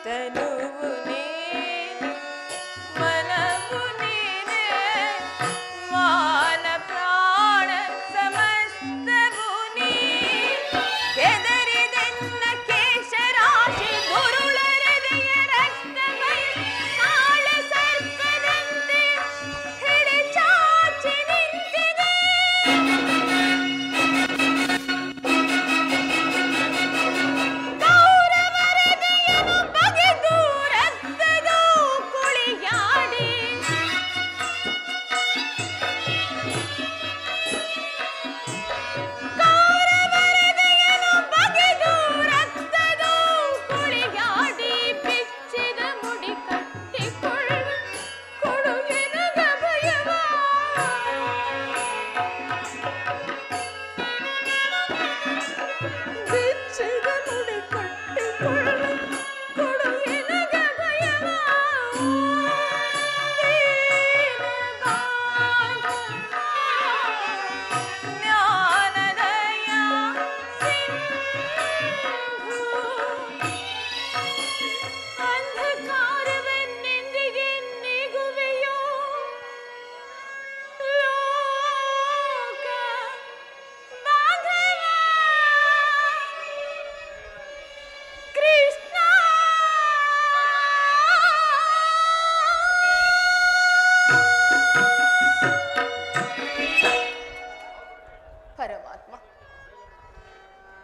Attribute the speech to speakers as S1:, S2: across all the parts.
S1: ತನುವು ನೀನೆ ಮನವು ನೀನೆ ಮಾನ ಪ್ರಾಣ ಸಮಸ್ತವು ನೀನೆ ಕೆದರಿದೆನ್ನ ಕೇಶರಾಶಿ ದುರುಳ ಹೃದಯ ರಕ್ತಮಯ ನಾಳ ಸರ್ಪದಂತೆ ಹಿಡಿ ಚಾಚಿ ನಿಂತಿದೆ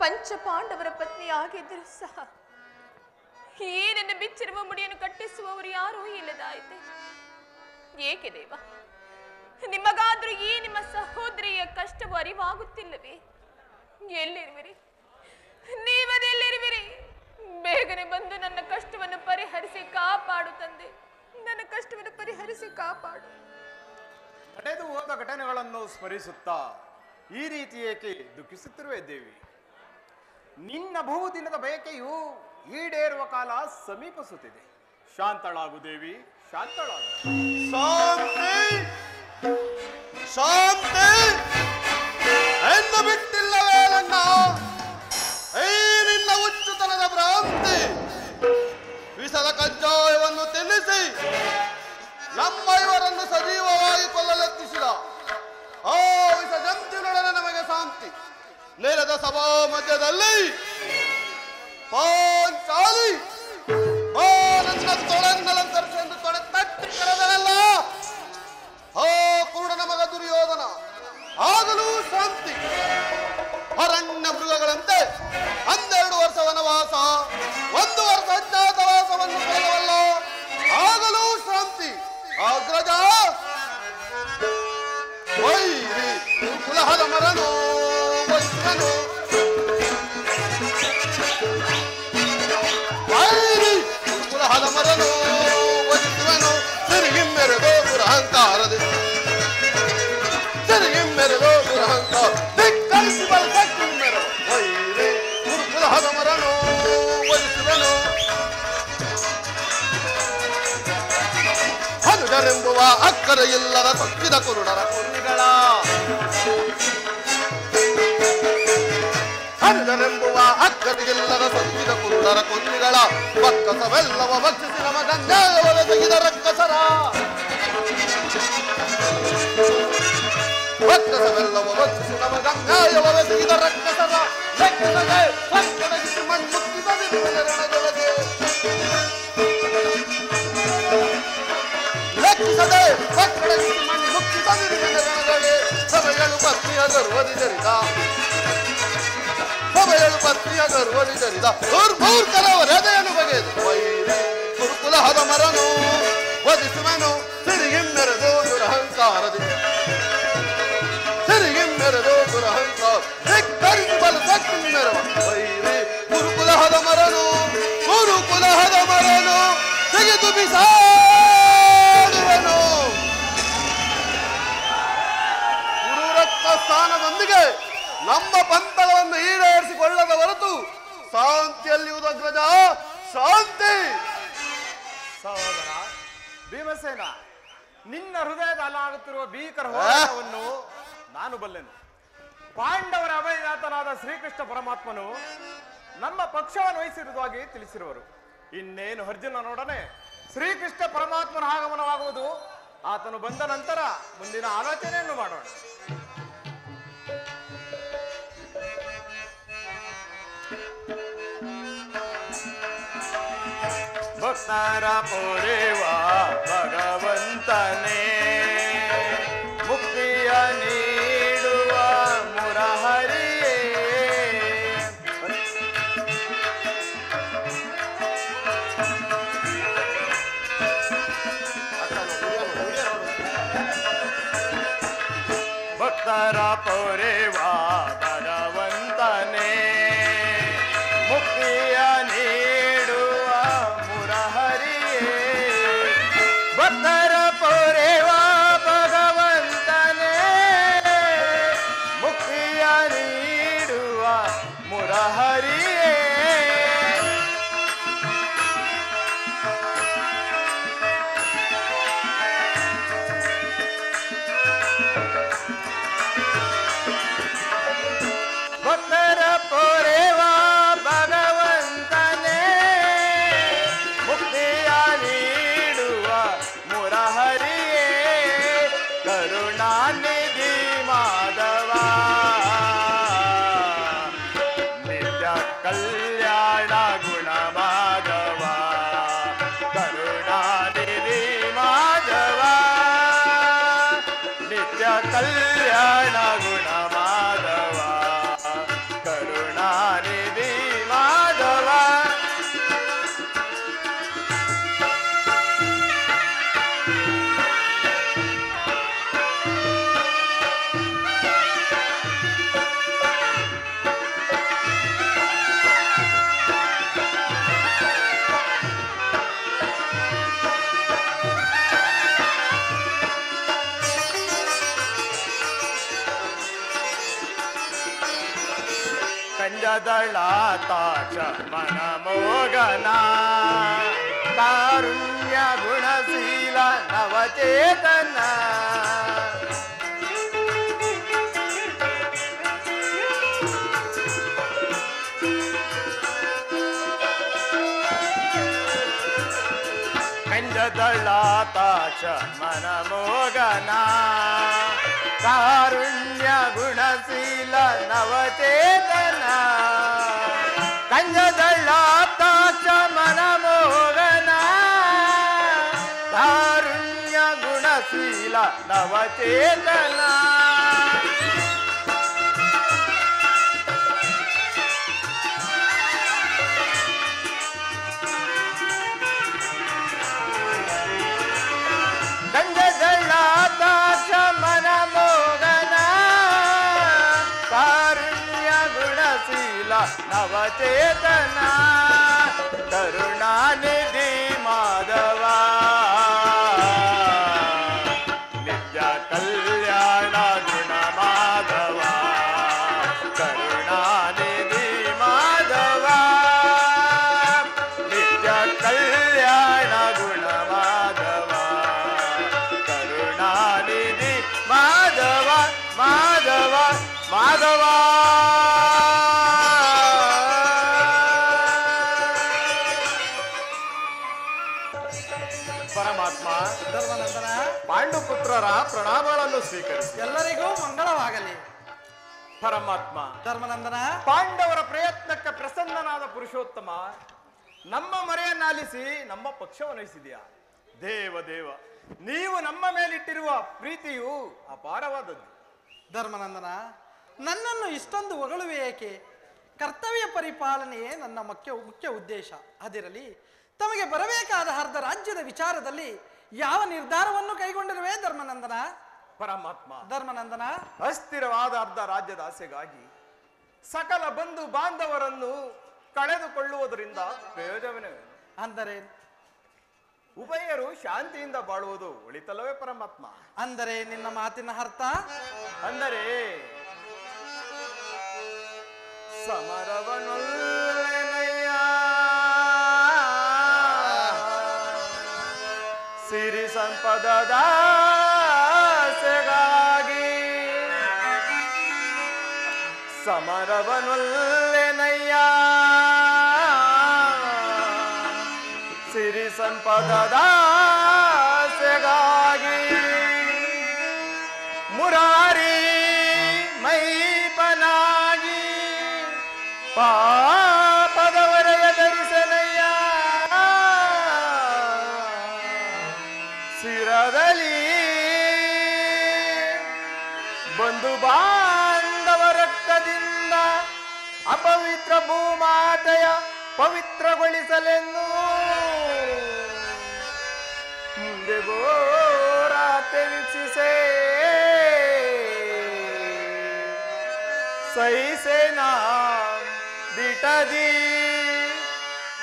S1: ಪಂಚಪಾಂಡವರ ಪತ್ನಿಯಾಗಿದ್ದರೂ ಸಹ ಈ ನನ್ನ ಬಿಚ್ಚಿರುವ ಮುಡಿಯನ್ನು ಕಟ್ಟಿಸುವವರು ಯಾರೂ ಇಲ್ಲದಾಯಿತೆ. ಏಕೆ ದೇವ, ನಿಮಗಾದ್ರೂ ಈ ನಿಮ್ಮ ಸಹೋದರಿಯ ಕಷ್ಟವು ಅರಿವಾಗುತ್ತಿಲ್ಲವೇ? ಎಲ್ಲಿರುವಿರಿ? ನೀವದೆಲ್ಲಿರುವಿರಿ? ಬೇಗನೆ ಬಂದು ನನ್ನ ಕಷ್ಟವನ್ನು ಪರಿಹರಿಸಿ ಕಾಪಾಡು ತಂದೆ, ನನ್ನ ಕಷ್ಟವನ್ನು ಪರಿಹರಿಸಿ ಕಾಪಾಡು.
S2: ನಡೆದು ಹೋದ ಘಟನೆಗಳನ್ನು ಸ್ಮರಿಸುತ್ತಾ ಈ ರೀತಿ ಏಕೆ ದುಃಖಿಸುತ್ತಿರುವೆ ದೇವಿ? ನಿನ್ನ ಬಹುದಿನದ ಬಯಕೆಯು ಈಡೇರುವ ಕಾಲ ಸಮೀಪಿಸುತ್ತಿದೆ. ಶಾಂತಳಾಗು ದೇವಿ, ಶಾಂತಳಾಗು.
S3: ಶಾಂತಿ ಶಾಂತಿ ಎಂದು ಬಿಟ್ಟಿಲ್ಲವೇ ನನ್ನ ನಿನ್ನ ಹುಚ್ಚುತನದ ಭ್ರಾಂತಿ? ವಿಷದ ಕಜ್ಜಾಯವನ್ನು ತಿನ್ನಿಸಿ ನಮ್ಮ ಇವರನ್ನು ಸಜೀವವಾಗಿ ಕೊಲ್ಲಲೆತ್ತಿಸಿದ ಆ ವಿಷ ಜಂತುಗಳೊಡನೆ ನಮಗೆ ಶಾಂತಿ. ನೆಲದ ಸಭಾ ಮಧ್ಯದಲ್ಲಿ ಪಾಂಚಾಲಿ ನನ್ನ ತೊಳೆನ್ನಲಂತರಿಸಿ ಎಂದು ತೊಡೆ ತಟ್ಟಿ ಕರೆದನಲ್ಲ ಆ ಕುರುಡನ ಮಗ ದುರ್ಯೋಧನ, ಆಗಲೂ ಶಾಂತಿ. ಅರಣ್ಯ ಮೃಗಗಳಂತೆ 12 ವರ್ಷ ವನವಾಸ, 1 ವರ್ಷ ಅಜ್ಞಾತವಾಸವನ್ನು ಕಳೆದವಲ್ಲ, ಆಗಲೂ ಶಾಂತಿ. ಅಗ್ರಜ ವೈರಿ ಕುಲಹದ ಮರನು ವೈಶ್ವನು ವೈರಿ ಕುಲಹದ ಮರನು ವೈಶ್ವನು ಸಿರಿಗಿಮ್ಮೆರೆದೋ ದುರಹಂಕಾರದೆ ಸಿರಿಗಿಮ್ಮೆರೆದೋ ದುರಹಂಕಾರ ಧಿಕ್ಕರಿಸಿ ಬಲ್ಮೆರ ವೈರಿ ಕುಲಹದ ಮರನು ವೈಶ್ವನು ಹನುಜನೆಂಬುವ ಅಕ್ಕರೆ ಇಲ್ಲದ ತಪ್ಪಿದ ಕುರುಡರ ಕುರಿಗಳ ಹನುಜನೆಂಬುವ ಅಕ್ಕರಿಗಿಲ್ಲದ ತಪ್ಪಿದ ಕುರುಡರ ಕುರಿಗಳ ಪಕ್ಕಸವೆಲ್ಲವ ಭಕ್ಷಿಸಿ ನಮ ಗಂಗಾಯವರ ತೆಗೆದ ರಕ್ಕಸರ ಪಕ್ಕಸವೆಲ್ಲವ ಭಕ್ಷಿಸಿ ನಮ ಗಂಗಾಯವರ ತೆಗೆದ ರಕ್ಕಸರ ಲೆಕ್ಕದಗೆ ಪಕ್ಕಡಗಿಸಿ ಮಣ್ಣುತ್ತಿದ ನಿರ್ಣಯದೊಳಗೆ ಲೆಕ್ಕಿಸದೆ ಪಕ್ಕಡಗಿಸಿ ಮಣ್ಣು ಮುಕ್ತಿದ ನಿರ್ಣಯದೊಳಗೆ ಸಭೆಗಳು ಪತ್ನಿಯ ಗರ್ವದಿ ಜರಿದ ಸಭೆಗಳು ಪತ್ನಿಯ ಗರ್ವದಿ ಜರಿದ ಮೂರ್ಖರವರ ಹೃದಯನು ಬಗೆದು ವೈರಿ ಕುರುಕುಲಹದ ಮರನು ವಧಿಸುವನು ಸಿರಿಗಿಮ್ಮೆರೆದು ದುರಹಂಕಾರದಿ ಸಿರಿಗಿಮ್ಮೆರೆದು ದುರಹಂಕಾರ ಧಿಕ್ಕರಿಸಿ ಬಲು ಸಕ್ಕಿಮ್ಮೆರವ ವೈರಿ ಕುರುಕುಲಹದ ಮರನು ಕುರುಕುಲಹದ ಮರನು ತೆಗೆದು ಬಿಸಾಡುವನು. ಗುರುರತ್ನ ಸ್ಥಾನದೊಂದಿಗೆ ನಮ್ಮ ಪಂಥಗಳನ್ನು ಈಡೇರಿಸಿಕೊಳ್ಳದ ಹೊರತು ಶಾಂತಿಯಲ್ಲಿಯುವುದು ಅಗ್ರಜ, ಶಾಂತಿ.
S2: ಸಹೋದರ ಭೀಮಸೇನ, ನಿನ್ನ ಹೃದಯದ ಅಲಾಗುತ್ತಿರುವ ಭೀಕರ ಹೋರಾಟವನ್ನು ನಾನು ಬಲ್ಲೆನು. ಪಾಂಡವರ ಅಭಯದಾತನಾದ ಶ್ರೀಕೃಷ್ಣ ಪರಮಾತ್ಮನು ನಮ್ಮ ಪಕ್ಷವನ್ನು ವಹಿಸಿರುವುದಾಗಿ ತಿಳಿಸಿರುವರು. ಇನ್ನೇನು ಅರ್ಜುನನೊಡನೆ ಶ್ರೀಕೃಷ್ಣ ಪರಮಾತ್ಮನ ಆಗಮನವಾಗುವುದು. ಆತನು ಬಂದ ನಂತರ ಮುಂದಿನ ಆಲೋಚನೆಯನ್ನು ಮಾಡೋಣ. ಭಕ್ತರ ಪೊರೆವ ಭಗವಂತನೇ, ಮುಕ್ತಿಯ ನೀಡುವ ಮುರಹರಿಯೇ. ಭಕ್ತರ ಪೊರೆವ ಭಗವಂತನೇ, ಮುಕ್ತಿಯ ನೀಡುವ ಮುರಹರಿಯೇ. ಭಕ್ತರ ಪೊರೆವ ಭಗವಂತನೇ, ಮುಕ್ತಿಯ ನೀಡುವ ಮುರಹರಿಯೇ. ಭಕ್ತರ ಪೊರೆವ ಭಗವಂತನೇ, ಮುಕ್ತಿಯ ನೀಡುವ ಮುರಹರಿಯೇ. ಕರುಣಾನಿಧಿ ಮಾಧವ, ನಿತ್ಯ ಕಲ್ಯಾಣ ಗುಣ ಮಾಧವ. ಕರುಣಾನಿಧಿ ಮಾಧವ, ನಿತ್ಯ ಕಲ್ಯಾಣ ಗುಣ ಮಾಧವ. ಕರುಣಾನಿಧಿ ಮಾಧವ. ಕಂಜದಳಾತಾಚ ಮನಮೋಗನ, ಕಾರುಣ್ಯ ಗುಣಶೀಲ ನವಚೇತನ. ಕಂಜದಳಾತಾಚ ಮನಮೋಗನ, ಕಾರುಣ್ಯ ಗುಣಶೀಲ ನವಚೇತನ. ಕಂಜದಳಾತಾಚ ಮನಮೋಗನ, ಕಾರುಣ್ಯ ಗುಣಶೀಲ ನವಚೇತನ. ಕಂಜದಳಾತಾಚ ಮನಮೋಗನ, ಕಾರುಣ್ಯ ಗುಣಶೀಲ ನವಚೇತನ. ಕರುಣಾನಿಧಿ ಮಾಧವ, ನಿತ್ಯ ಕಲ್ಯಾಣ ಗುಣ ಮಾಧವ. ಕರುಣಾನಿಧಿ ಮಾಧವ, ನಿತ್ಯ ಕಲ್ಯಾಣ ಗುಣ ಮಾಧವ. ಕರುಣಾನಿಧಿ ಮಾಧವ ಮಾಧವ ಮಾಧವ. ಪರಮಾತ್ಮ
S4: ಧರ್ಮನಂದನ,
S2: ಪಾಂಡುಪುತ್ರರ ಪ್ರಣಾಮಗಳನ್ನು ಸ್ವೀಕರಿಸಿ.
S4: ಎಲ್ಲರಿಗೂ ಮಂಗಳವಾಗಲಿ.
S2: ಪರಮಾತ್ಮ
S4: ಧರ್ಮನಂದನ,
S2: ಪಾಂಡವರ ಪ್ರಯತ್ನಕ್ಕೆ ಪ್ರಸನ್ನನಾದ ಪುರುಷೋತ್ತಮ, ನಮ್ಮ ಮರೆಯನ್ನಾಲಿಸಿ ನಮ್ಮ ಪಕ್ಷವನ್ನಿಸಿದೆಯಾ. ದೇವ ದೇವ, ನೀವು ನಮ್ಮ ಮೇಲಿಟ್ಟಿರುವ ಪ್ರೀತಿಯು ಅಪಾರವಾದದ್ದು.
S4: ಧರ್ಮನಂದನ, ನನ್ನನ್ನು ಇಷ್ಟೊಂದು ಹೊಗಳುವೆ ಏಕೆ? ಕರ್ತವ್ಯ ಪರಿಪಾಲನೆಯೇ ನನ್ನ ಮುಖ್ಯ ಉದ್ದೇಶ. ಅದಿರಲಿ, ತಮಗೆ ಬರಬೇಕಾದ ಅರ್ಧ ರಾಜ್ಯದ ವಿಚಾರದಲ್ಲಿ ಯಾವ ನಿರ್ಧಾರವನ್ನು ಕೈಗೊಂಡಿರುವೆ ಧರ್ಮನಂದನ?
S2: ಪರಮಾತ್ಮ
S4: ಧರ್ಮನಂದನ,
S2: ಅಸ್ಥಿರವಾದ ಅರ್ಧ ರಾಜ್ಯದ ಆಸೆಗಾಗಿ ಸಕಲ ಬಂಧು ಬಾಂಧವರನ್ನು ಕಳೆದುಕೊಳ್ಳುವುದರಿಂದ ಪ್ರಯೋಜನವೇ?
S4: ಅಂದರೆ
S2: ಉಭಯರು ಶಾಂತಿಯಿಂದ ಬಾಳುವುದು ಒಳಿತಲ್ಲವೇ ಪರಮಾತ್ಮ?
S4: ಅಂದರೆ ನಿನ್ನ ಮಾತಿನ ಅರ್ಥ?
S2: ಅಂದರೆ ಸಮರವನೊಲ್ಲೆನಯ್ಯ, ಸಿರಿ ಸಂಪದದ ಆಸೆಗಾಗಿ ಸಮರವನೊಲ್ಲೆನಯ್ಯ, ಸಿರಿ ಸಂಪದದ ಆಸೆಗಾಗಿ ಮುರಾರಿ ಮೈಪನಾಗಿ ಪಾಪದವರೆಯ ಧರಿಸನಯ್ಯ ಶಿರದಲ್ಲಿ ಬಂಧು ಬಾಂಧವ ರಕ್ತದಿಂದ ಅಪವಿತ್ರ ಭೂಮಾತೆಯ ಪವಿತ್ರಗೊಳಿಸಲೆನ್ನು ಮುಂದೆ ಘೋರಾತೆ ವೀಕ್ಷಿಸೆ ಸಹಿಸೇನಾ ದಿಟದಿ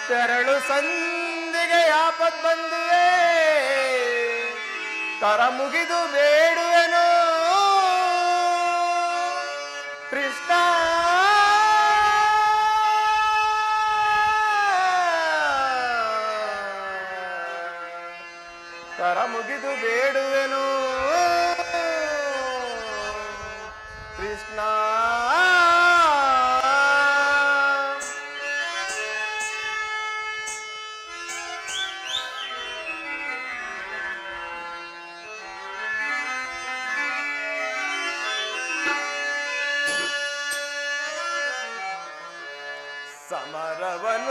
S2: ತೆರಳು ಸಂಧಿಗೆ ಆಪತ್ ಬಂದಿಯೇ ಕರ ಮುಗಿದು ಬೇಡುವೆನು ಕೃಷ್ಣ ಕರ ಮುಗಿದು ಬೇಡುವೆನು ಕೃಷ್ಣ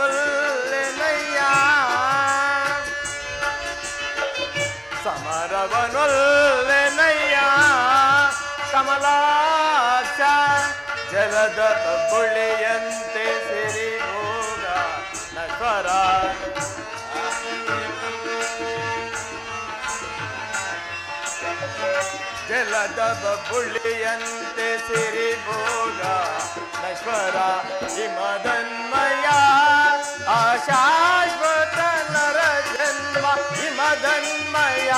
S2: ಸಮರವನೊಲ್ಲೆನಯ್ಯ ಸಮರವನೊಲ್ಲೆನಯ್ಯ ಕಮಲಾಕ್ಷ ಜಲದ ಬುಳಿಯಂತೆ ಸಿರಿ ಹೋಗ ನಶ್ವರ ಜಲದ ಬುಳಿಯಂತೆ ಸಿರಿ ಭೋಗ ನಶ್ವರ ಹಿಮದನ್ಮಯ ಆಶಾಶ್ವತ ನರ ಜನ್ಮ ಹಿಮದನ್ಮಯ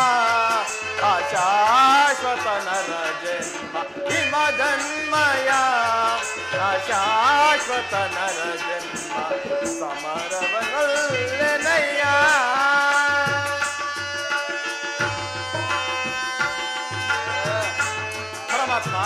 S2: ಆಶಾಶ್ವತ ನರ ಜನ್ಮ ಹಿಮದನ್ಮಯ ಆಶಾಶ್ವತ ನರ ಜನ್ಮ ಸಮರವನೊಲ್ಲೆನಯ್ಯ ಪರಮಾತ್ಮ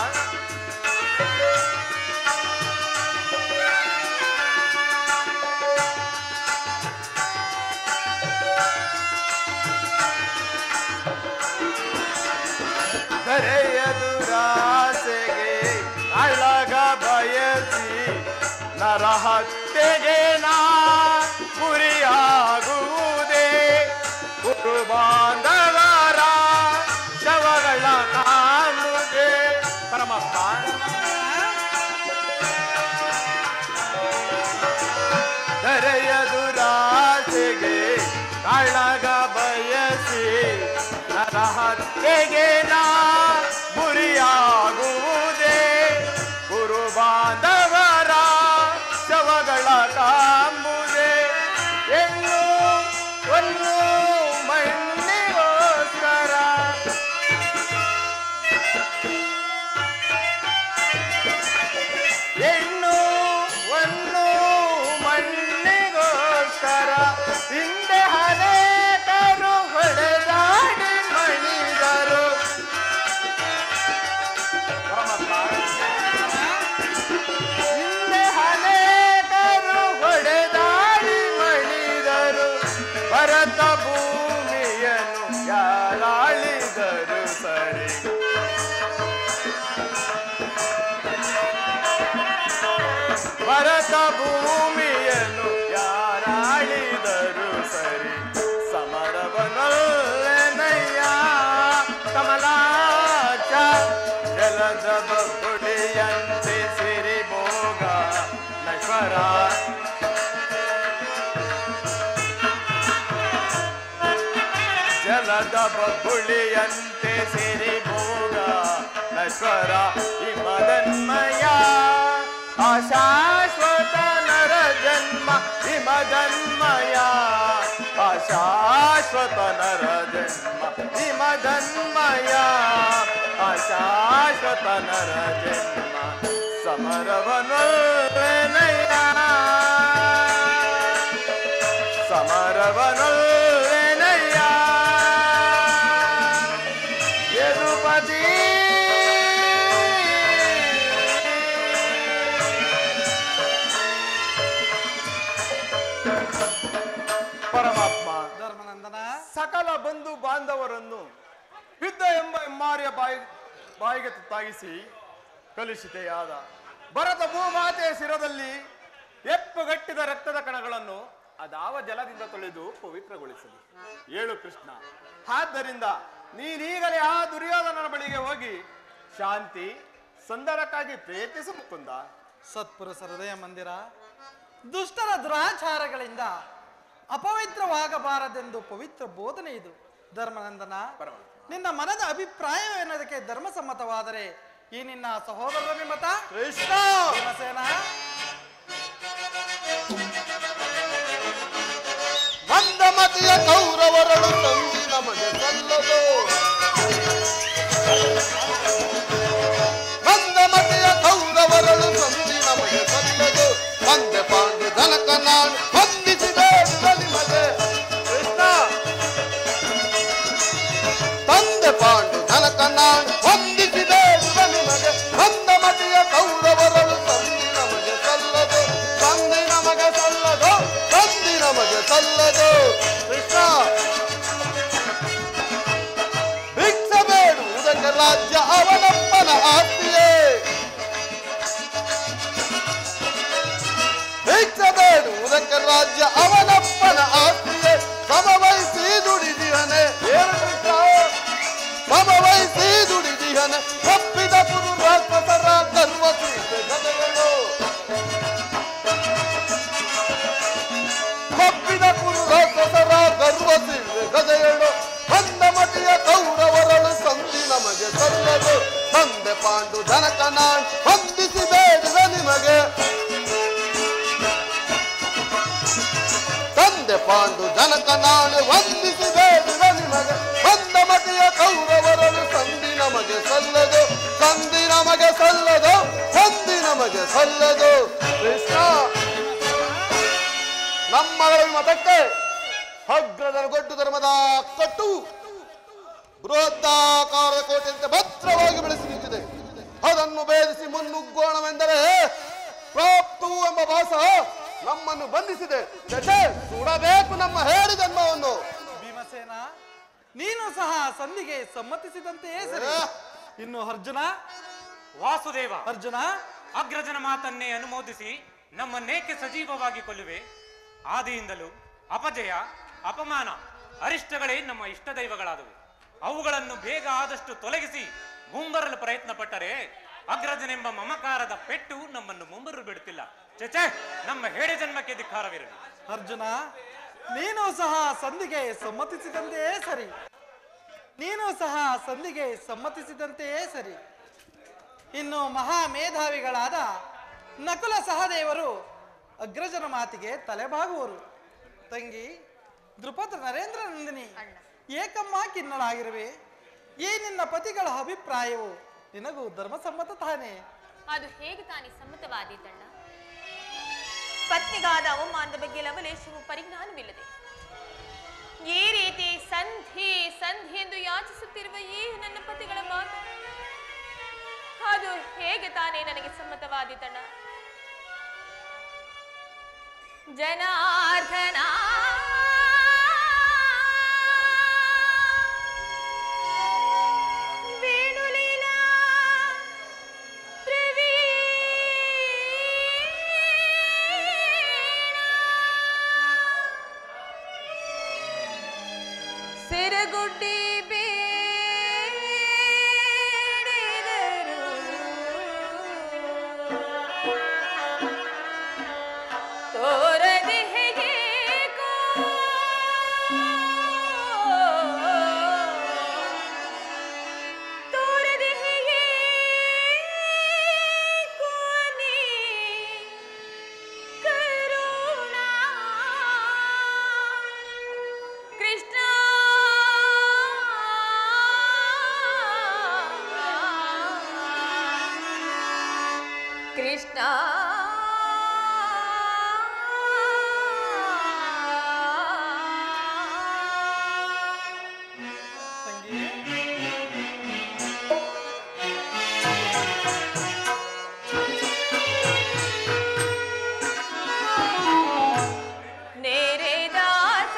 S2: ಧರೆಯ ದುರಾಸೆಗೆ ಅಳಗ ಬಯಸಿ ನರಹತ್ಯೆಗೆ ನಾ ಗುರಿಯಾಗುವುದೇ ಕುರು ಬಾಂಧವರ ಶವಗಳ ಕಾಣುವುದೇ ಪರಮಾತ್ಮ ಧರೆಯ ದುರಾಸೆಗೆ ಅಳಗ ಬಯಸಿ ನರಹತ್ಯೆಗೆ ನಾ ಗುರಿಯಾಗುವುದೇ ಗುರು ಬಾಂಧವರ ಶವಗಳ ಕಾಂಬುದೇ ಹೆಣ್ಣು ಒಂದು ಮಣ್ಣಿಗೋಸ್ಕರ ಹೆಣ್ಣು ಒಂದು ಮಣ್ಣಿಗೋಸ್ಕರ ಹಿಂದೆ ಅನೇಕರು ಹೊಡೆದಾಡಿ ಮಣಿದರು ಹಿಂದೆ ಅನೇಕರು ಹೊಡೆದಾಡಿ ಮಣಿದರು ಭರತ ಭೂಮಿಯನ್ನು ಯಾರಾಳಿದರು ಸರಿ ಭರತ ಭೂಮಿಯನ್ನು ಯಾರಾಳಿದರು ಸರಿ ಸಮರವನೊಲ್ಲೆನಯ್ಯ ಕಮಲಾಚ ಜಲದ ಬುಳಿಯಂತೆ ಸಿರಿ ಭೋಗ ನಶ್ವರ ಜಲದ ಬುಳಿಯಂತೆ ಸಿರಿ ಭೋಗ ನಶ್ವರ ಹಿಮದನ್ಮಯ ಆಶಾಶ್ವತ ನರ ಜನ್ಮ ಹಿಮದನ್ಮಯ ಆಶಾಶ್ವತ ನರ ಜನ್ಮ ಹಿಮದನ್ಮಯ ಆಶಾಶ್ವತ ನರ ಜನ್ಮ ಸಮರವನೊಲ್ಲೆನಯ್ಯ ಸಮರವನೊಲ್ಲೆನಯ್ಯ ಯದುಪತಿ ಪರಮಾತ್ಮ ಪರಮಾತ್ಮ
S4: ಧರ್ಮನಂದನ,
S2: ಸಕಲ ಬಂಧು ಬಾಂಧವರನ್ನು ಯುದ್ಧ ಎಂಬ ಹೆಮ್ಮಾರಿಯ ಬಾಯಿಗೆ ತುತ್ತಾಗಿಸಿ ಕಲುಷಿತೆಯಾದ ಭರತ ಭೂಮಾತೆಯ ಶಿರದಲ್ಲಿ ಎಪ್ಪುಗಟ್ಟಿದ ರಕ್ತದ ಕಣಗಳನ್ನು ಅದಾವ ಜಲದಿಂದ ತೊಳೆದು ಪವಿತ್ರಗೊಳಿಸಲಿ. ಏಳು ಕೃಷ್ಣ. ಆದ್ದರಿಂದ ನೀನೀಗಲೇ ಆ ದುರ್ಯೋಧನನ ಬಳಿಗೆ ಹೋಗಿ ಶಾಂತಿ ಸಂಧಾನಕ್ಕಾಗಿ ಪ್ರಯತ್ನಿಸು ಮುಕುಂದ.
S4: ಸತ್ಪುರುಷ ಹೃದಯ ಮಂದಿರ, ದುಷ್ಟರ ದುರಾಚಾರಗಳಿಂದ ಅಪವಿತ್ರವಾಗಬಾರದೆಂದು ಪವಿತ್ರ ಬೋಧನೆ ಇದು. ಧರ್ಮನಂದನ, ನಿನ್ನ ಮನದ ಅಭಿಪ್ರಾಯವೇನೋದಕ್ಕೆ ಧರ್ಮಸಮ್ಮತವಾದರೆ ಈ ನಿನ್ನ ಸಹೋದರರ ವಿಮತ
S3: ಕೃಷ್ಣ
S4: ಭೀಮಸೇನ.
S3: ಮಂದಮತಿಯ ಕೌರವರಳು ತಂದಿ ನಮಗೆ ಸಲ್ಲದು. ಮಂದಮತಿಯ ಕೌರವರಳು ತಂದಿ ನಮಗೆ ಸಲ್ಲದು. ಮಂದೆ ಪಾಂಡು ಜನಕ ನಾನು ವಂದಿಸಿದೆ ನಿಮಗೆ. ಕೃಷ್ಣ ತಂದೆ ಪಾಂಡು ಜನಕ ನಾನು ವಂದಿಸಿದೆ ನಿಮಗೆ. ಮಂದಮತಿಯ ಕೌರವರಳು ತಂದಿ ನಮಗೆ ಸಲ್ಲದು. ತಂದಿ ನಮಗೆ ಸಲ್ಲದು. ತಂದಿ ನಮಗೆ ಸಲ್ಲದು. ಕೃಷ್ಣ ಭಿಕ್ಷೆ ಬೇಡುವುದಕ್ಕೆ ರಾಜ್ಯ ಅವನಪ್ಪನ ಆಸ್ತಿಯೇ. ಭಿಕ್ಷೆ ಬೇಡುವುದಕ್ಕೆ ರಾಜ್ಯ ಅವನಪ್ಪನ ಆಸ್ತಿಯೇ. ಸಮವಹಿಸಿ ದುಡಿದಿಹನೆ. ಏನು ಕೃಷ್ಣ? ಸಮವಹಿಸಿ ದುಡಿದಿಹನೆ. ತಪ್ಪಿದ ಪುರು ರಾಕ್ಷಸರ ಗರ್ವ ಸೀತೆ ಗದೆಗಳು. ತಪ್ಪಿದ ಪುರು ರಾಕ್ಷಸರ ಗರ್ವ ಸೀತೆ ಗದೆಗಳು. ಮಂದಮತಿಯ ಕೌರವರಳು ಸಂಧಿ ನಮಗೆ ಸಲ್ಲದು. ತಂದೆ ಪಾಂಡು ಜನಕ ನಾನು ವಂದಿಸಿ ಬೇಡಿದ ನಿಮಗೆ. ತಂದೆ ಪಾಂಡು ಜನಕ ನಾನು ವಂದಿಸಿ ಬೇಡಿದ ನಿಮಗೆ. ಮಂದಮತಿಯ ಕೌರವರಳು ಸಂಧಿ ನಮಗೆ ಸಲ್ಲದು. ಸಂಧಿ ನಮಗೆ ಸಲ್ಲದು. ಸಂಧಿ ನಮಗೆ ಸಲ್ಲದು. ಕೃಷ್ಣ ನಮ್ಮಗಳ ಮತಕ್ಕೆ ಅಗ್ರದರ ಗೊಡ್ಡು ಧರ್ಮದ ಕಟ್ಟು ಬೃಹದಾಕಾರದ ಕೋಟೆಯಂತೆ ಭದ್ರವಾಗಿ ಬೆಳೆಸಿ ನಿಂತಿದೆ. ಅದನ್ನು ಭೇದಿಸಿ ಮುನ್ನುಗ್ಗೋಣವೆಂದರೆ ಪ್ರಾಪ್ತು ಎಂಬ ಭಾಸ ನಮ್ಮನ್ನು ಬಂಧಿಸಿದೆ. ಸುಡಬೇಕು ನಮ್ಮ ಹೇಳಿ ಜನ್ಮವನ್ನು.
S4: ಭೀಮಸೇನ, ನೀನು ಸಹ ಸಂಧಿಗೆ ಸಮ್ಮತಿಸಿದಂತೆಯೇ ಸರಿ. ಇನ್ನು ಅರ್ಜುನ.
S5: ವಾಸುದೇವ,
S4: ಅರ್ಜುನ,
S5: ಅಗ್ರಜನ ಮಾತನ್ನೇ ಅನುಮೋದಿಸಿ ನಮ್ಮನ್ನೇಕೆ ಸಜೀವವಾಗಿ ಕೊಲ್ಲುವೆ? ಆದಿಯಿಂದಲೂ ಅಪಜಯ, ಅಪಮಾನ, ಅರಿಷ್ಟಗಳೇ ನಮ್ಮ ಇಷ್ಟ ದೈವಗಳಾದವು. ಅವುಗಳನ್ನು ಬೇಗ ಆದಷ್ಟು ತೊಲಗಿಸಿ ಮುಂಬರಲು ಪ್ರಯತ್ನ ಪಟ್ಟರೆ ಅಗ್ರಜನೆಂಬ ಮಮಕಾರದ ಪೆಟ್ಟು ನಮ್ಮನ್ನು ಮುಂಬರಲು ಬಿಡುತ್ತಿಲ್ಲ. ಚಚೆ, ನಮ್ಮ ಹೇಳಿ ಜನ್ಮಕ್ಕೆ ಧಿಕ್ಕಾರವಿರಲಿ.
S4: ಅರ್ಜುನ, ನೀನು ಸಹ ಸಂಧಿಗೆ ಸಮ್ಮತಿಸಿದಂತೆಯೇ ಸರಿ. ನೀನು ಸಹ ಸಂಧಿಗೆ ಸಮ್ಮತಿಸಿದಂತೆಯೇ ಸರಿ. ಇನ್ನು ಮಹಾ ಮೇಧಾವಿಗಳಾದ ನಕುಲ ಸಹದೇವರು ಅಗ್ರಜನ ಮಾತಿಗೆ ತಲೆಬಾಗುವರು. ತಂಗಿ ದೃಪದ ನರೇಂದ್ರ ನಂದಿನಿ, ಏಕಮ್ಮ ಕಿನ್ನಳಾಗಿರುವೆ. ಈ ನಿನ್ನ ಪತಿಗಳ ಅಭಿಪ್ರಾಯವು ನಿನಗೂ ಧರ್ಮಸಮ್ಮತ ತಾನೇ?
S1: ಅದು ಹೇಗೆ ತಾನೇ ಸಮ್ಮತವಾದೀತಣ್ಣ? ಪತ್ನಿಗಾದ ಅವಮಾನದ ಬಗ್ಗೆ ಲವಲೇಶವು ಪರಿಜ್ಞಾನವಿಲ್ಲದೆ ಈ ರೀತಿ ಸಂಧಿ ಸಂಧಿ ಎಂದು ಯಾಚಿಸುತ್ತಿರುವ ಈ ನನ್ನ ಪತಿಗಳ ಮಾತು ಅದು ಹೇಗೆ ತಾನೇ ನನಗೆ ಸಮ್ಮತವಾದೀತಣ್ಣ? ಜನಾರ್ದನ ಸಿರಗುಡ್ಡಿ ಬೇಡಿದರು ತೋರದೆ ಹೇಗೆ ತೋರದೆ ಹೇಗೆ ಕೋನಿ ಕರುಣಾ ಕೃಷ್ಣ ಕೃಷ್ಣ ನೇರೆ ದಾಸ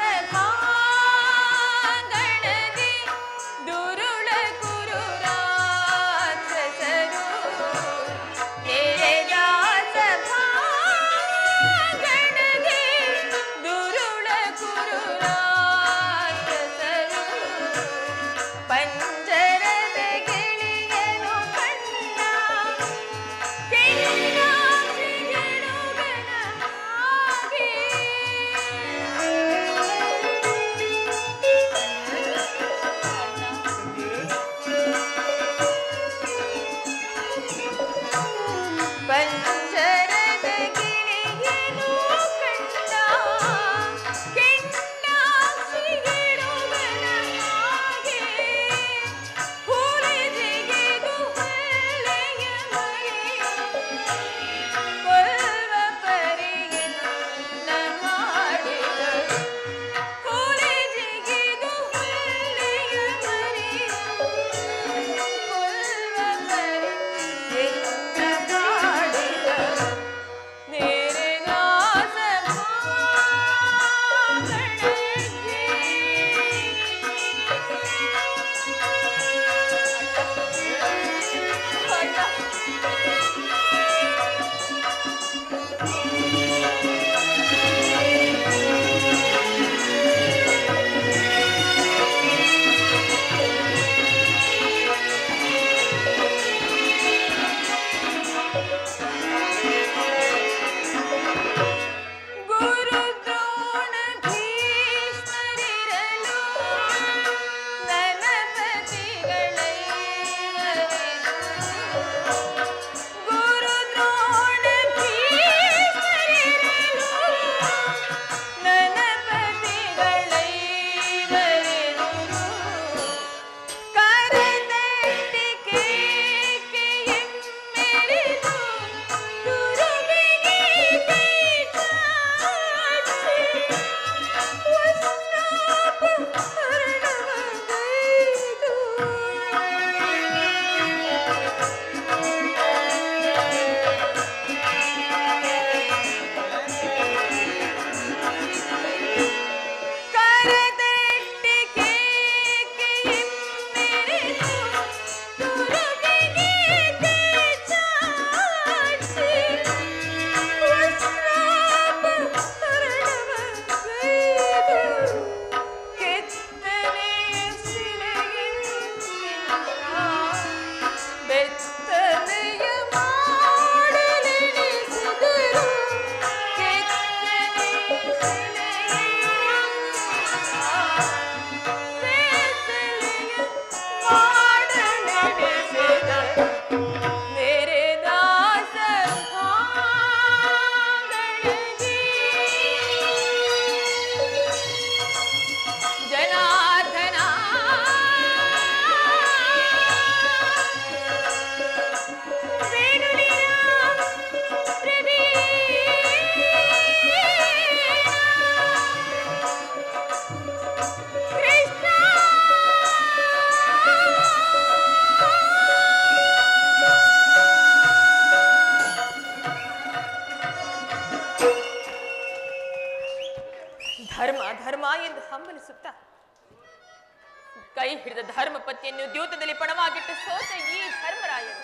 S1: ಕೈ ಹಿಡಿದ ಧರ್ಮ ಪತ್ನಿಯನ್ನು ದ್ಯೂತದಲ್ಲಿ ಪಣವಾಗಿಟ್ಟು ಸೋತ ಈ ಧರ್ಮರಾಯರು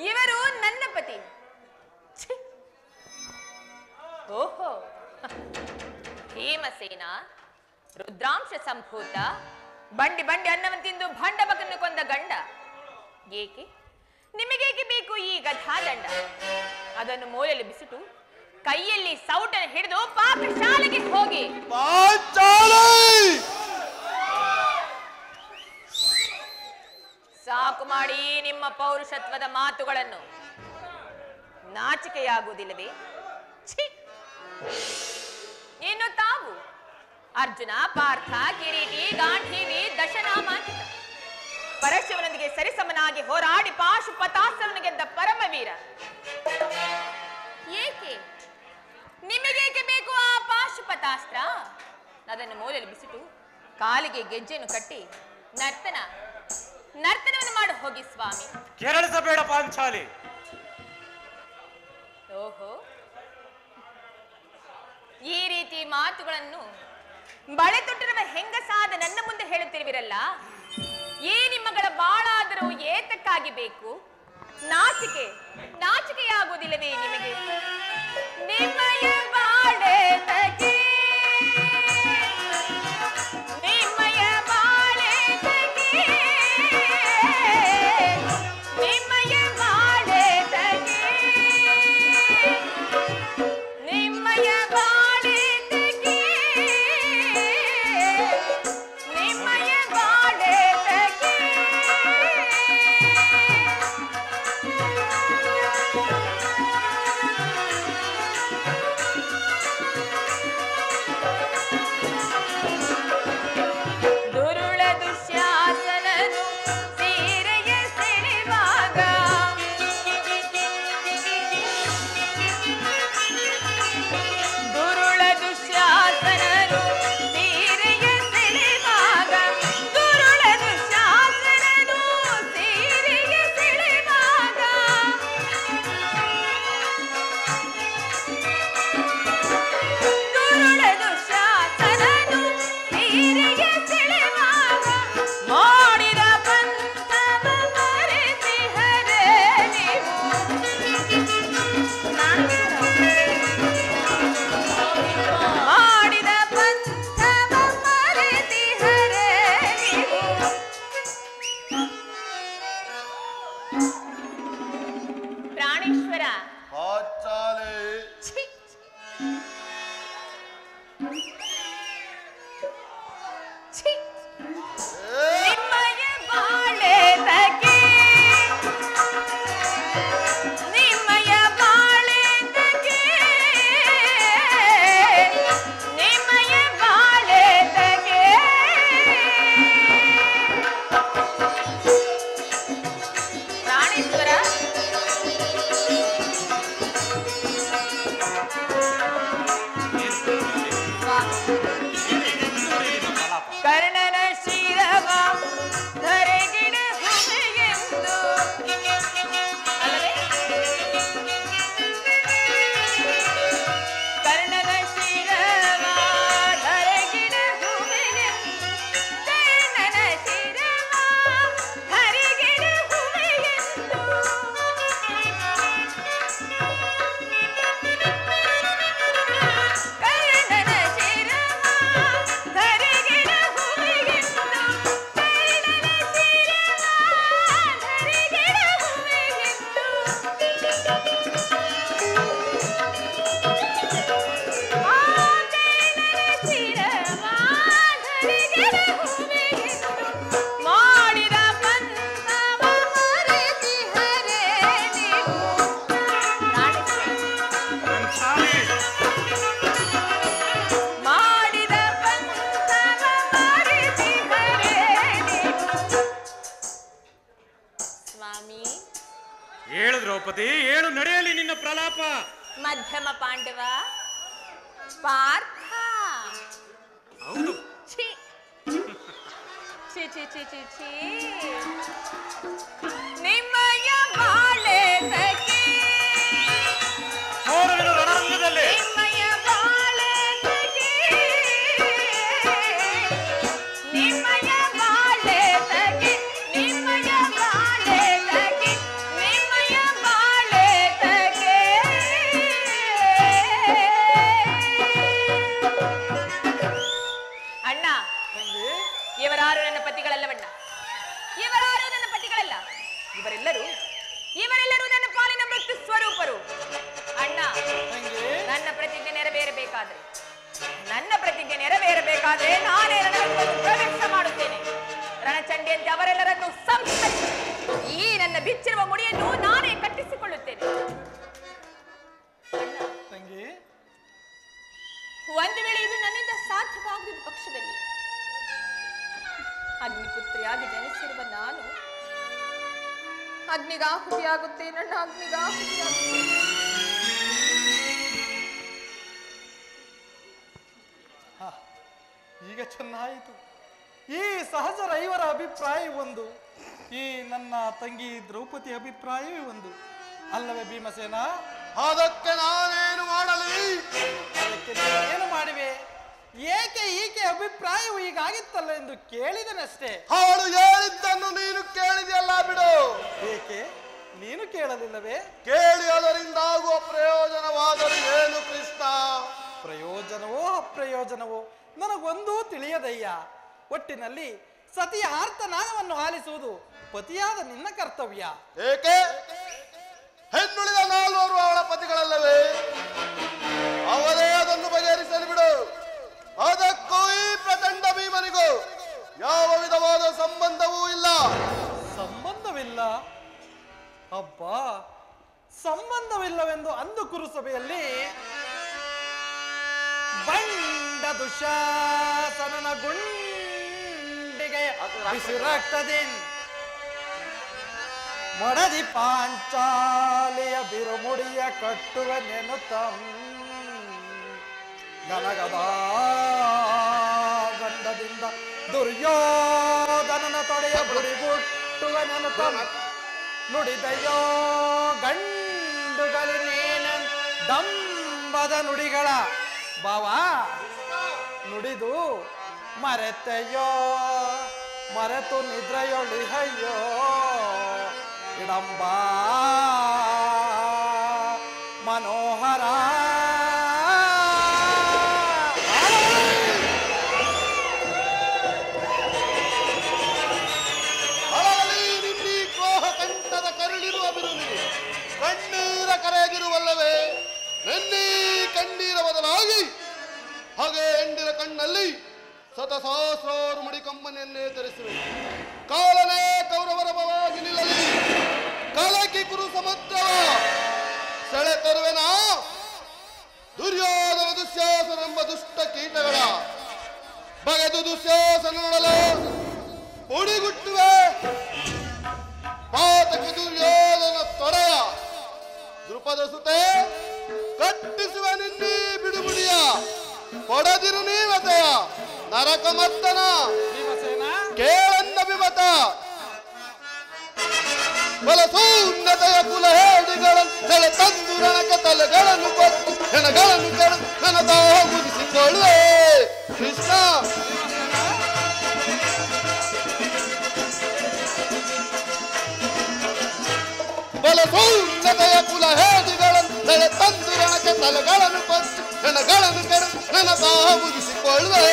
S1: ಇವರು ನನ್ನ ಪತಿ. ಓಹೋ, ಭೀಮಸೇನ ರುದ್ರಾಂಶ ಸಂಭೂತ ಬಂಡಿ ಬಂಡಿ ಅನ್ನವನ್ನು ತಿಂದು ಭಂಡ ಮಗನ್ನು ಕೊಂದ ಗಂಡ. ಏಕೆ ನಿಮಗೇಕೆ ಬೇಕು ಈ ಗಧಾದಂಡ? ಅದನ್ನು ಮೂಲೆಯಲ್ಲಿ ಬಿಸಿಟು ಕೈಯಲ್ಲಿ ಸೌಟನ್ನು ಹಿಡಿದು ಪಾಪ ಶಾಲೆಗೆ ಹೋಗಿ. ಸಾಕು ಮಾಡಿ ನಿಮ್ಮ ಪೌರುಷತ್ವದ ಮಾತುಗಳನ್ನು. ನಾಚಿಕೆಯಾಗುವುದಿಲ್ಲವೇ? ಇನ್ನು ತಾವು ಅರ್ಜುನ, ಪಾರ್ಥ, ಕಿರೀಟಿ, ಗಾಂಧೀವಿ, ದಶನಾಮಾಂಕಿತ ಪರಶಿವನೊಂದಿಗೆ ಸರಿಸಮನಾಗಿ ಹೋರಾಡಿ ಪಾಶುಪತಾಸ್ತ್ರವನ್ನು ಗೆದ್ದ ಪರಮವೀರ. ಏಕೆ ನಿಮಗೇಕೆ ಬೇಕು ಆ ಪಾಶುಪತಾಸ್ತ್ರ? ಅದನ್ನು ಮೂಲೆಯಲ್ಲಿ ಬಿಸಿಟು ಕಾಲಿಗೆ ಗೆಜ್ಜೆಯನ್ನು ಕಟ್ಟಿ ನರ್ತನವನ್ನು ಮಾಡಿ ಹೋಗಿ ಸ್ವಾಮಿ.
S5: ಕೆರಳಿಸಬೇಡ ಪಾಂಚಾಲಿ.
S1: ಓಹೋ, ಈ ರೀತಿ ಮಾತುಗಳನ್ನು ಬಳೆ ತೊಟ್ಟಿರುವ ಹೆಂಗಸಾದ ನನ್ನ ಮುಂದೆ ಹೇಳುತ್ತಿರುವಿರಲ್ಲ, ಈ ನಿಮ್ಮಗಳ ಬಾಳಾದರೂ ಏತಕ್ಕಾಗಿ ಬೇಕು? ನಾಚಿಕೆಯಾಗುವುದಿಲ್ಲವೇ ನಿಮಗೆ? ನಿಮ್ಮಯ ಬಾಳೆ ತಗೆ, ನಿಮ್ಮಯ ಬಾಳೆ ತಗೆ, ನಿಮ್ಮಯ ಬಾಳೆ ತಗೆ, ನಿಮ್ಮಯ ಬಾಳೆ ತಗೆ, ನಿಮ್ಮಯ ಬಾಳೆ ತಗೆ.
S5: ಆಲಾಪ.
S1: ಮಧ್ಯಮ ಪಾಂಡವ ಪಾರ್ಥ.
S5: ಹೌದು.
S1: ಛೀ ಛೀ ಛೀ ಛೀ ಛೀ ಛೀ. ನಿಮ್ಮಯ ಬಾಳೆ ತಗೆ
S5: ರಣರಂಗದಲ್ಲಿ
S1: ನಿಮ್ಮಯ ಬಾಳೆ ತಗೆ ನಿಮ್ಮಯ ಬಾಳೆ ತಗೆ ನಿಮ್ಮಯ ಬಾಳೆ ತಗೆ ನಿಮ್ಮಯ ಬಾಳೆ ತಗೆ. ಅಣ್ಣ, ಇವರಾರು ನನ್ನ ಪತಿಗಳಲ್ಲವಣ್ಣ, ಇವರಾರು ನನ್ನ ಪತಿಗಳಲ್ಲ. ಇವರೆಲ್ಲರೂ ನನ್ನ ಪಾಲಿನ ಮೃತ್ಯು ಸ್ವರೂಪರು. ಅಣ್ಣ, ನನ್ನ ಪ್ರತಿಜ್ಞೆ ನೆರವೇರಬೇಕಾದ್ರೆ ನಾನೇ ರಣರಂಗವನ್ನು ಪ್ರವೇಶ ಮಾಡುತ್ತೇನೆ. ರಣಚಂಡಿಯಂತೆ ಅವರೆಲ್ಲರನ್ನು ಸಂಹರಿಸಿ ಈ ನನ್ನ ಬಿಚ್ಚಿರುವ ಮುಡಿಯನ್ನು ನಾನೇ ಕಟ್ಟಿಸಿಕೊಳ್ಳುತ್ತೇನೆ. ಒಂದು ವೇಳೆ ಇದು ನನ್ನಿಂದ ಸಾಧ್ಯವಾಗದ ಪಕ್ಷದಲ್ಲಿ ಅಗ್ನಿಪುತ್ರಿಯಾಗಿ ಜನಿಸಿರುವ ನಾನು ಅಗ್ನಿಗಾಹುತಿಯಾಗುತ್ತೆ. ನನ್ನ ಅಗ್ನಿಗಾಹುತಿಯಾಗುತ್ತೆ.
S4: ಈಗ ಚೆನ್ನಾಯಿತು. ಈ ಸಹಜರ ಇವರ ಅಭಿಪ್ರಾಯ ಒಂದು, ಈ ನನ್ನ ತಂಗಿ ದ್ರೌಪದಿ ಅಭಿಪ್ರಾಯವೇ ಒಂದು ಅಲ್ಲವೇ ಭೀಮಸೇನ?
S3: ಅದಕ್ಕೆ ನಾನೇನು ಮಾಡಲಿ?
S4: ಅದಕ್ಕೆ ಏನು ಮಾಡಿವೆ? ಏಕೆ ಈಕೆ ಅಭಿಪ್ರಾಯವು ಹೀಗಾಗಿತ್ತಲ್ಲ ಎಂದು ಕೇಳಿದನಷ್ಟೇ.
S3: ಅವಳು ಹೇಳಿದ್ದನ್ನು ನೀನು ಕೇಳಿದೆಯಲ್ಲ ಬಿಡು.
S4: ಏಕೆ ನೀನು ಕೇಳಲಿಲ್ಲವೇ?
S3: ಕೇಳಿ ಅದರಿಂದಾಗುವ ಪ್ರಯೋಜನವಾದರೂ ಏನು ಕೃಷ್ಣ?
S4: ಪ್ರಯೋಜನವೋ ಅಪ್ರಯೋಜನವೋ ನನಗೊಂದೂ ತಿಳಿಯದಯ್ಯ. ಒಟ್ಟಿನಲ್ಲಿ ಸತಿಯ ಆರ್ತನಾದವನ್ನು ಆಲಿಸುವುದು ಪತಿಯಾದ ನಿನ್ನ ಕರ್ತವ್ಯ.
S3: ಏಕೆ ಹೆಣ್ಣುಳಿದ ನಾಲ್ವರು ಅವಳ ಪತಿಗಳಲ್ಲವೇ? ಅವರೇ ಅದನ್ನು ಬಗೆಹರಿಸಲು ಬಿಡು. ಅದಕ್ಕೂ ಈ ಪ್ರಚಂಡ ಭೀಮನಿಗೂ ಯಾವ ವಿಧವಾದ ಸಂಬಂಧವೂ ಇಲ್ಲ.
S4: ಸಂಬಂಧವಿಲ್ಲ? ಅಬ್ಬಾ, ಸಂಬಂಧವಿಲ್ಲವೆಂದು ಅಂದು ಕುರುಸಭೆಯಲ್ಲಿ ಬಂಡ ದುಶಾಸನನ ಗುಂಡಿಗೆ ಬಿಸಿರಾಗ್ತದೇನ್ ಮಡದಿ ಪಾಂಚಾಲಿಯ ಬಿರುಮುಡಿಯ ಕಟ್ಟುವ ನೆನುತಂ ಗನಗದ ಗಂಡದಿಂದ ದುರ್ಯೋಧನನ ತೊಡೆಯ ಬುಡಿಗುಟ್ಟುವ ನೆನುತಂ ನುಡಿದಯೋ ಗಂಡುಗಳಿನೇನ ದಂಬದ ನುಡಿಗಳ ಬಾವ ನುಡಿದು ಮರೆತೆಯೋ ಮರೆತು ನಿದ್ರೆಯೊಳಿಹಯ್ಯೋ ಇಡಂಬ ಮನೋಹರ.
S3: ನಿನ್ನಿ ಕ್ರೋಹ ಕಂಠದ ಕರುಳಿರುವ ಬಿರುನಿಗೆ ಕಣ್ಣೀರ ಕರೆಯದಿರುವಲ್ಲವೇ? ನೆನ್ನಿ ಕಣ್ಣೀರ ಬದಲಾಗಿ ಹಾಗೆ ಎಂಡಿರ ಕಣ್ಣಲ್ಲಿ ಶತಸಹಸ್ರಾರು ಮಡಿಕಮ್ಮನೆಯನ್ನೇ ಧರಿಸುವೆ. ಕಾಲನೇ ಕೌರವರ ಬವಾಗಿ ನಿಲ್ಲಲಿ, ಕಲಕಿ ಕುರು ಸಮುದ್ರವ ಸೆಳೆ ತರುವೆನ ದುರ್ಯೋಧನ ದುಶ್ಯಾಸನೆಂಬ ದುಷ್ಟ ಕೀಟಗಳ ಬಗೆದು ದುಶ್ಯಾಸನೊಡಲು ಪುಡಿಗುಟ್ಟುವೆ. ಪಾತಕ ದುರ್ಯೋಧನ ತೊಡೆಯ ದೃಪದ ಸುತೆ ಕಟ್ಟಿಸುವೆ ನಿನ್ನಿ ಬಿಡುಬಿಡಿಯ ಕೊಡದಿರು ನೀವತೆಯ ನರಕ ಮರ್ತನ ಕೇಳನ್ನ ವಿಮತ ಬಲಸೂನ್ನತೆಯ ಕುಲ ಹೇಡಿಗಳನ್ನು ಸೆಳೆ ತಂದು ರಣಕ ತಲೆಗಳನ್ನು ಕೊಟ್ಟು ಹೆಣಗಳನ್ನು ಕೆಳದು ನನ್ನ ತಾವ ಮುಗಿಸಿಕೊಳ್ಳುವೆ ಕೃಷ್ಣ. ಬಲಸೂನ್ನತೆಯ ಕುಲ ಹೇಡಿಗಳನ್ನು ಸೆಳೆ ತಂದು ರಣಕ ತಲೆಗಳನ್ನು ಕೊಟ್ಟು ಹೆಣಗಳನ್ನು ಕೆಳದು ನನ್ನ ತಾವ ಮುಗಿಸಿಕೊಳ್ಳುವೆ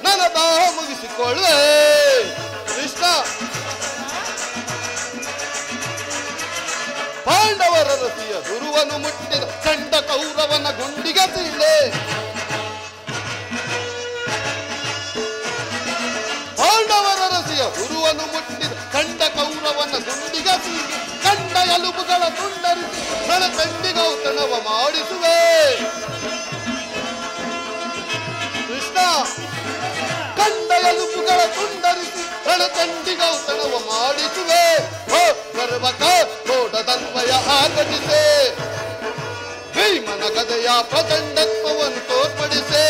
S3: ನನ್ನ ತಾವ ಮುಗಿಸಿಕೊಳ್ಳುವೆ ಕೃಷ್ಣ. ಪಾಂಡವರ ರಸಿಯ ದುರುವನು ಮುಟ್ಟಿದ ಚಂಡ ಕೌರವನ ಗುಂಡಿಗೆ ಸೀಳೆ. ಪಾಂಡವರ ರಸಿಯ ದುರುವನು ಮುಟ್ಟಿದ ಚಂಡ ಕೌರವನ ಗುಂಡಿಗೆ ಸೀಳೆ. ಕಂಡ ಎಲುಬುಗಳ ತುಂಡರಿಸಿ ನನ್ನ ಚಂಡಿಗೌತಣವ ಮಾಡಿಸುವೆ ಕೃಷ್ಣ. ಕಂಡ ಎಲುಬುಗಳ ತುಂಡರಿಸಿ ನನ್ನ ಚಂಡಿಗೌತಣವ ಮಾಡಿಸುವೆ. ಸರ್ವಕ ಕೋಟದನ್ವಯ ಆಗದಿಸೆ ಭೀಮನ ಗದೆಯ ಪ್ರಚಂಡತ್ವವನ್ನು ತೋರ್ಪಡಿಸಿ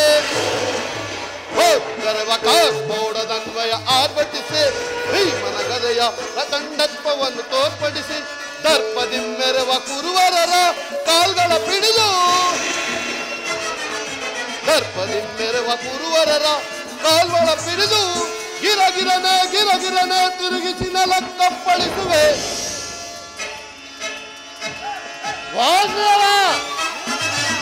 S3: ಗರ್ವ ಕಾಸ್ಫೋಡದನ್ವಯ ಆರ್ಭಟಿಸಿ ಭೀಮನ ಗದೆಯ ಪ್ರಚಂಡತ್ವವನ್ನು ತೋರ್ಪಡಿಸಿ ದರ್ಪದಿ ಮೆರವ ಕುರುವರರ ಕಾಲ್ಗಳ ಪಿಡಿದು ದರ್ಪದಿ ಮೆರವ ಕುರುವರರ ಕಾಲ್ಗಳ ಪಿಡಿದು ಗಿರಗಿರನೆ ತಿರುಗಿಸಿ ನೆಲಕ್ಕಪ್ಪಳಿಸುವೆ.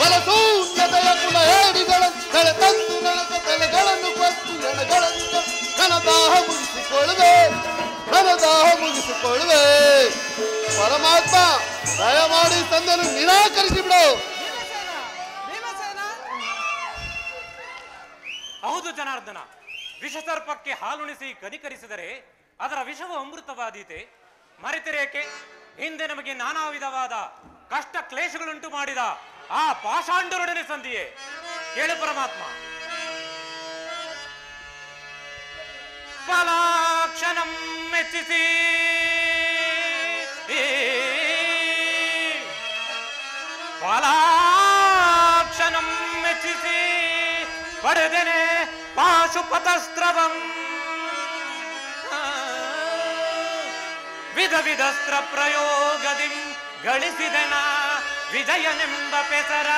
S3: ಬಲಸೂನ್ಯತೆಯ ಕುಲ ಹೇಡಿಗಳ ತಲೆ ತಂದು ನನಕ ತಲೆಗಳನ್ನು ಕೊಟ್ಟು ಎಣೆಗಳಿಂದ ನನ್ನ ದಾಹ ಮುಗಿಸಿಕೊಳ್ಳುವೆ. ಪರಮಾತ್ಮ ದಯಮಾಡಿ ತಂದೆಯನ್ನು ನಿರಾಕರಿಸಿ ಬಿಡು.
S5: ಹೌದು ಜನಾರ್ದನ, ವಿಷಸರ್ಪಕ್ಕೆ ಹಾಲುಣಿಸಿ ಕನಿಕರಿಸಿದರೆ ಅದರ ವಿಷವು ಅಮೃತವಾದೀತೆ. ಮರೆತಿರೇಕೆ? ಹಿಂದೆ ನಮಗೆ ನಾನಾ ವಿಧವಾದ ಕಷ್ಟ ಕ್ಲೇಶಗಳುಂಟು ಮಾಡಿದ ಆ ಪಾಷಾಂಡರೊಡನೆ ಸಂಧಿಯೇ. ಕೇಳು ಪರಮಾತ್ಮ. ಫಲಾಕ್ಷಣಂ ಮೆಚ್ಚಿಸಿ ಫಲಾಕ್ಷಣಂ ಮೆಚ್ಚಿಸಿ ಪಡೆದೆನೆ ಪಾಶುಪತಸ್ತ್ರವಂ ವಿಧ ವಿಧಸ್ತ್ರ ಪ್ರಯೋಗದಿಂ ಗಳಿಸಿದೆನ ವಿಜಯನೆಂಬ ಪೆಸರ.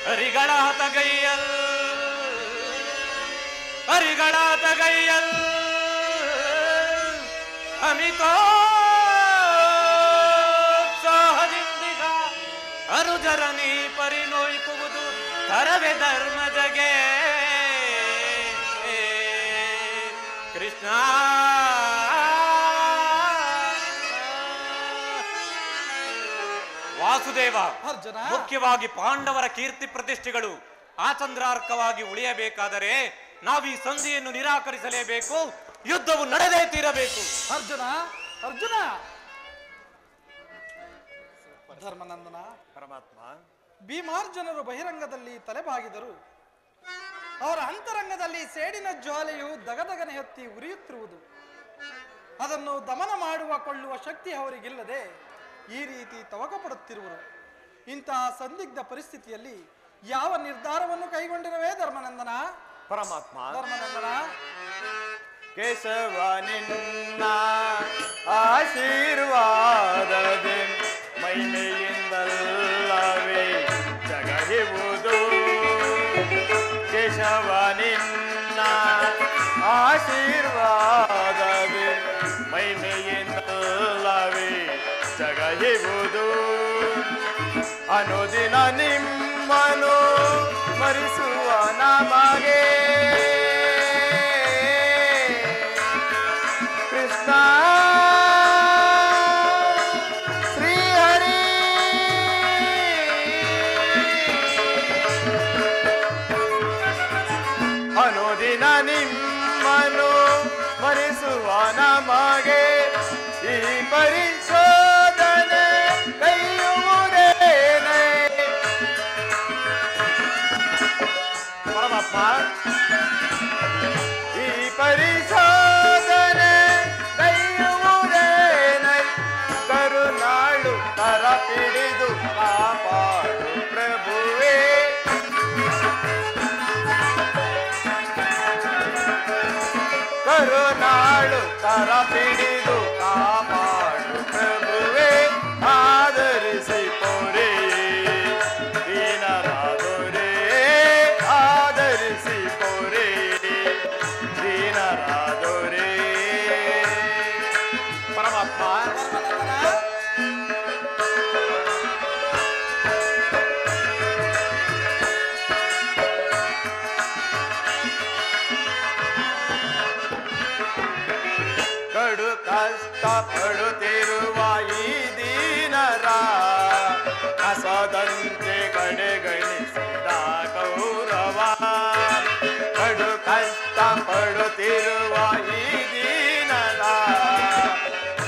S5: ಹರಿಗಳಾತಗೈಯಲ್ ಅಮಿತೋತ್ಸಾಹದಿಂದಿಗ ಅನುಜರನಿ ಪರಿನೋಯ್ಪುವುದು ತರವೆ ಧರ್ಮಜಗೆ. ಕೃಷ್ಣ ವಾಸುದೇವ, ಮುಖ್ಯವಾಗಿ ಪಾಂಡವರ ಕೀರ್ತಿ ಪ್ರತಿಷ್ಠೆಗಳು ಆಚಂದ್ರಾರ್ಕವಾಗಿ ಉಳಿಯಬೇಕಾದರೆ ನಾವೀ ಸಂಧಿಯನ್ನು ನಿರಾಕರಿಸಲೇಬೇಕು. ಯುದ್ಧವು ನಡೆದೇ ತೀರಬೇಕು.
S4: ಅರ್ಜುನ ಧರ್ಮನಂದನ,
S2: ಪರಮಾತ್ಮ,
S4: ಭೀಮಾರ್ಜುನರು ಬಹಿರಂಗದಲ್ಲಿ ತಲೆಬಾಗಿದರು. ಅವರ ಅಂತರಂಗದಲ್ಲಿ ಸೇಡಿನ ಜ್ವಾಲೆಯು ದಗದಗನೆ ಹೊತ್ತಿ ಉರಿಯುತ್ತಿರುವುದು. ಅದನ್ನು ದಮನ ಕೊಳ್ಳುವ ಶಕ್ತಿ ಅವರಿಗಿಲ್ಲದೆ ಈ ರೀತಿ ತವಕ ಪಡುತ್ತಿರುವರು. ಇಂತಹ ಸಂದಿಗ್ಧ ಪರಿಸ್ಥಿತಿಯಲ್ಲಿ ಯಾವ ನಿರ್ಧಾರವನ್ನು ಕೈಗೊಂಡಿರುವೆ ಧರ್ಮನಂದನ?
S2: ಪರಮಾತ್ಮ,
S4: ಧರ್ಮನಂದನ,
S2: ಕೇಶವ ನಿನ್ನ ಆಶೀರ್ವಾದದೆ ಮೈಮೆಯಿಂದಲ್ಲವೇ ಜಗಹಿವುದು. ಕೇಶವ ನಿನ್ನ ಆಶೀರ್ವಾದದೆ ಮೈಮೆಯಿಂದಲ್ಲವೇ ಜಗಹಿವುದು. ಅನುದಿನ ನಿಮ್ಮನು ಸ್ಮರಿಸುವ ನಮಗೆ ಕೃಷ್ಣ ಶ್ರೀಹರಿ. ಅನುದಿನ ನಿಮ್ಮನು ಸ್ಮರಿಸುವ ನಮಗೆ ಈ ಪರಿಶೋಧನೆ ಕೈಯುವುದೇನೆ. ಪರಮಾತ್ಮ, ಈ ಪರಿಶೋಧನೆ ಕೈಯುವುದೇನೆ. ಕರುನಾಳು ಕರ ಪಿಡಿದು ಕಾಪಾಡು ಪ್ರಭುವೇ. ಕರುನಾಳು ಕರ ಪಿಡಿದು ಕಾಪಾಡು ಪ್ರಭುವೇ. ಆದರಿಸಿ ಪೊರೆ ದೀನರಾದೊರೆ, ಆದರಿಸಿ ಪೊರೆ ದೀನರಾದೊರೆ. ಪರಮಾತ್ಮ, ಕಡು ಕಷ್ಟ ಪಡುತ್ತಿರುವ ಈ ದೀನರ ಕಸದಂತೆ ಕಡೆಗಣಿಸಿದ ಕೌರವ. ಕಡು ಕಷ್ಟ ಪಡುತ್ತಿರುವ ಈ ದೀನರ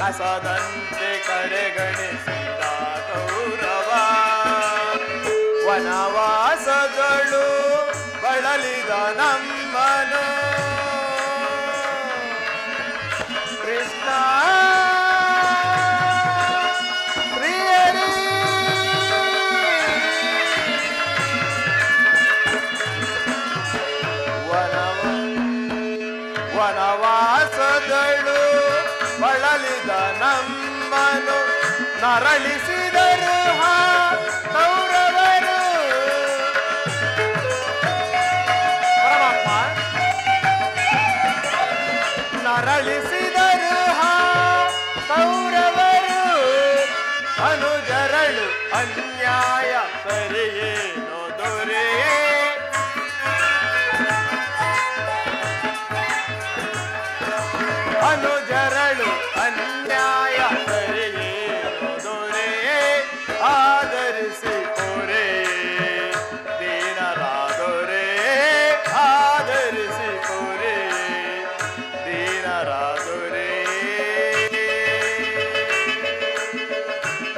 S2: ಕಸದಂತೆ ಕಡೆಗಣಿಸಿದ ಕೌರವ. ವನವಾಸಗಳು ಬಳಲಿದ ನಮ್ಮನು ಕೃಷ್ಣ ನಮ್ಮನು ನರಳಿಸಿದರು ಕೌರವರು. ಪರಮಾತ್ಮ ನರಳಿಸಿದರು ಕೌರವರು ಅನುಜರಳು ಅನ್ಯಾಯ ಸರಿಯೇನೋ ದೊರೆಯೇ. ಅನುಜರಳು ಅನ್ಯಾಯ ಸರಿಯೇನೋ ದೊರೆಯೇ. ಆದರಿಸಿ ಕೊರೆಯೇ ದೀನರಾದೊರೆ. ಆದರಿಸಿ ಕೊರೆಯೇ ದೀನರಾದೊರೆ.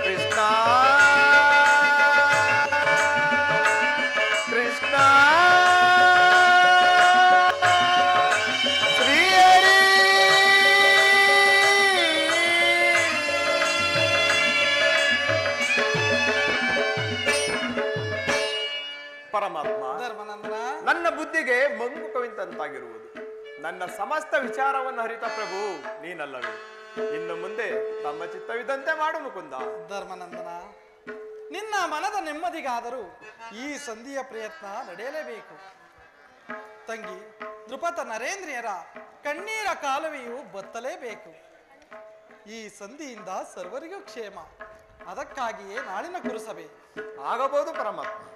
S2: ಕೃಷ್ಣ ಕೃಷ್ಣ ಶ್ರೀಹರಿ. ಪರಮಾತ್ಮ
S4: ಧರ್ಮನಂದನ,
S2: ನನ್ನ ಬುದ್ಧಿಗೆ ಮಂಗು ಕವಿಂತಂತಾಗಿರುವುದು. ನನ್ನ ಸಮಸ್ತ ವಿಚಾರವನ್ನು ಹರಿತ ಪ್ರಭು ನೀನಲ್ಲವೇ. ಇನ್ನು ಮುಂದೆ ತಮ್ಮ ಚಿತ್ತವಿದ್ದಂತೆ ಮಾಡು ಮುಕುಂದ.
S4: ಧರ್ಮನಂದನ, ನಿನ್ನ ಮನದ ನೆಮ್ಮದಿಗಾದರೂ ಈ ಸಂಧಿಯ ಪ್ರಯತ್ನ ನಡೆಯಲೇಬೇಕು. ತಂಗಿ ದೃಪದ ನರೇಂದ್ರಿಯರ ಕಣ್ಣೀರ ಕಾಲುವೆಯು ಬತ್ತಲೇಬೇಕು. ಈ ಸಂಧಿಯಿಂದ ಸರ್ವರಿಗೂ ಕ್ಷೇಮ. ಅದಕ್ಕಾಗಿಯೇ ನಾಳಿನ ಕುರುಸಭೆ
S2: ಆಗಬಹುದು ಪರಮಾತ್ಮ.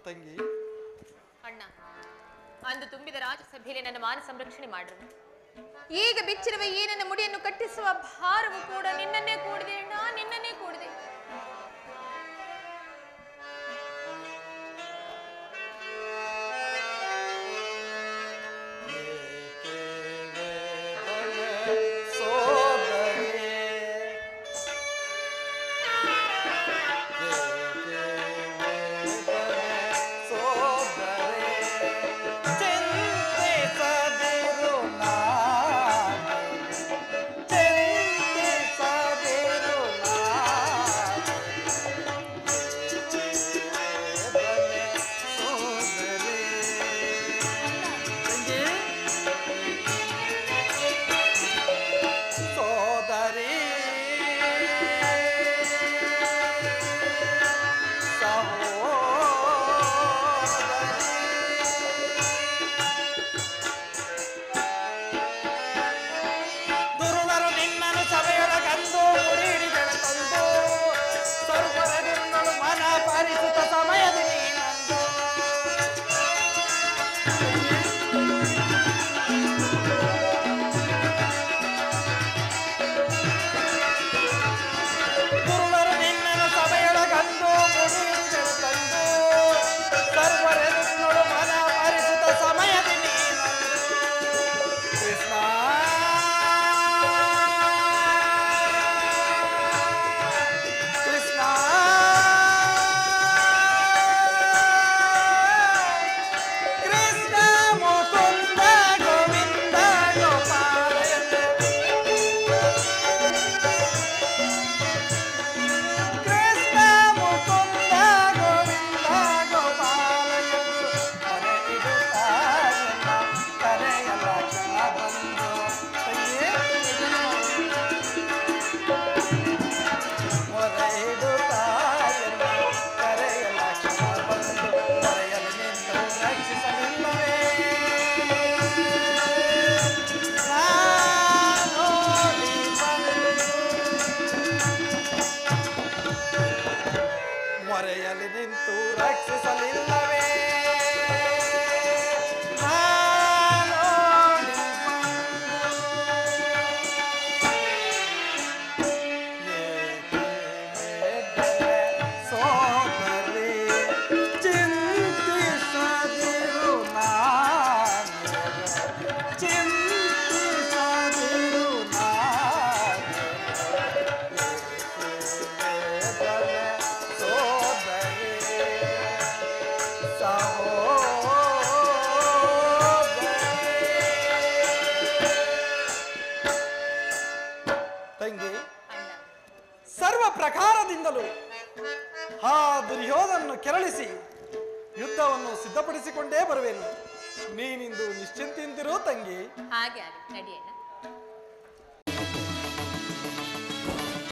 S4: ತಂಗಿ
S1: ಅಣ್ಣ, ಅಂದು ತುಂಬಿದ ರಾಜಸಭೆಯಲ್ಲಿ ನನ್ನ ಮಾನ ಸಂರಕ್ಷಣೆ ಮಾಡಿರು. ಈಗ ಬಿಚ್ಚಿರುವ ಈ ನನ್ನ ಮುಡಿಯನ್ನು ಕಟ್ಟಿಸುವ ಭಾರವು ಕೂಡ ನಿನ್ನನ್ನೇ ಕೂಡಿದೆ ಅಣ್ಣ, ನಿನ್ನನ್ನೇ ಕೂಡಿದೆ.
S4: ಪ್ರಕಾರದಿಂದಲೂ ಆ ದುರ್ಯೋಧನನ್ನು ಕೆರಳಿಸಿ ಯುದ್ಧವನ್ನು ಸಿದ್ಧಪಡಿಸಿಕೊಂಡೇ ಬರುವೆನು. ನೀನಿಂದು ನಿಶ್ಚಿಂತಿಂತಿರು ತಂಗಿ.
S1: ಹಾಗೆ ನಡಿಯಣ್ಣ.